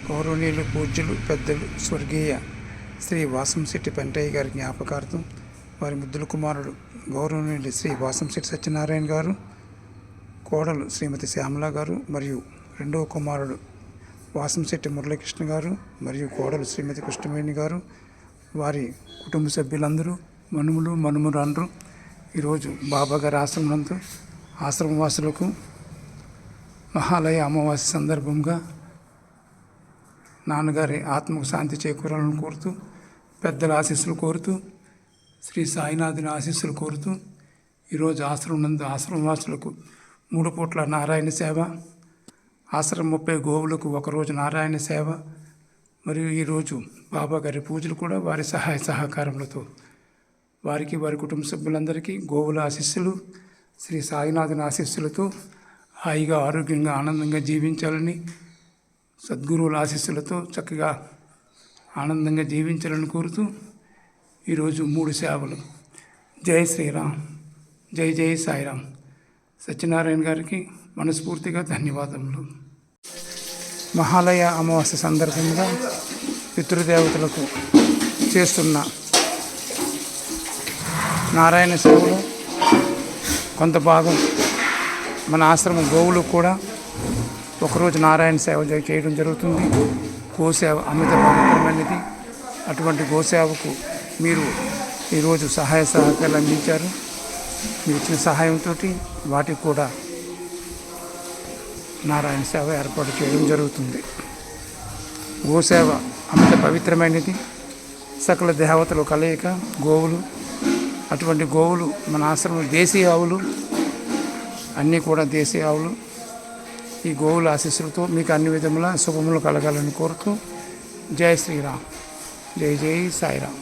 గౌరవనీయులు పూజ్యులు పెద్దలు స్వర్గీయ శ్రీ వాసంశెట్టి పెంటయ్య గారి జ్ఞాపకార్థం వారి ముద్దుల కుమారుడు గౌరవనీయులు శ్రీ వాసంశెట్టి సత్యనారాయణ గారు, కోడలు శ్రీమతి శ్యామల గారు మరియు రెండవ కుమారుడు వాసంశెట్టి మురళీకృష్ణ గారు మరియు కోడలు శ్రీమతి కృష్ణవేణి గారు, వారి కుటుంబ సభ్యులందరూ, మనుములు మనుమరాండ్రు ఈరోజు బాబాగారి ఆశ్రమంతో ఆశ్రమవాసులకు మహాలయ అమావాస్య సందర్భంగా నాన్నగారి ఆత్మకు శాంతి చేకూరాలను కోరుతూ, పెద్దల ఆశీస్సులు కోరుతూ, శ్రీ సాయినాథుని ఆశీస్సులు కోరుతూ ఈరోజు ఆశ్రమం నందు ఆశ్రమవాసులకు 3 పూట్ల నారాయణ సేవ, ఆశ్రమం 30 గోవులకు ఒకరోజు నారాయణ సేవ మరియు ఈరోజు బాబాగారి పూజలు కూడా వారి సహాయ సహకారములతో వారికి వారి కుటుంబ సభ్యులందరికీ గోవుల ఆశీస్సులు, శ్రీ సాయినాథుని ఆశీస్సులతో హాయిగా ఆరోగ్యంగా ఆనందంగా జీవించాలని, సద్గురువుల ఆశీస్సులతో చక్కగా ఆనందంగా జీవించాలని కోరుతూ ఈరోజు 3 సేవలు. జై శ్రీరామ్, జై జై సాయిరామ్. సత్యనారాయణ గారికి మనస్ఫూర్తిగా ధన్యవాదములు. మహాలయ అమావాస్య సందర్భంగా పితృదేవతలకు చేస్తున్న నారాయణ సేవలో కొంత భాగం మన ఆశ్రమం గోవులు కూడా ఒకరోజు నారాయణ సేవ చేయడం జరుగుతుంది. గోసేవ అమిత పవిత్రమైనది. అటువంటి గోసేవకు మీరు ఈరోజు సహాయ సహకారాలు అందించారు. మీరు ఇచ్చిన సహాయంతో వాటికి కూడా నారాయణ సేవ ఏర్పాటు చేయడం జరుగుతుంది. గోసేవ అమిత పవిత్రమైనది. సకల దేవతలు కలయిక గోవులు. అటువంటి గోవులు మన ఆశ్రమం దేశీయ ఆవులు, అన్నీ కూడా దేశీయ ఆవులు. ఈ గోవుల ఆశీస్సులతో మీకు అన్ని విధముల శుభములు కలగాలని కోరుతూ జై శ్రీరామ్, జై జై సాయిరామ్.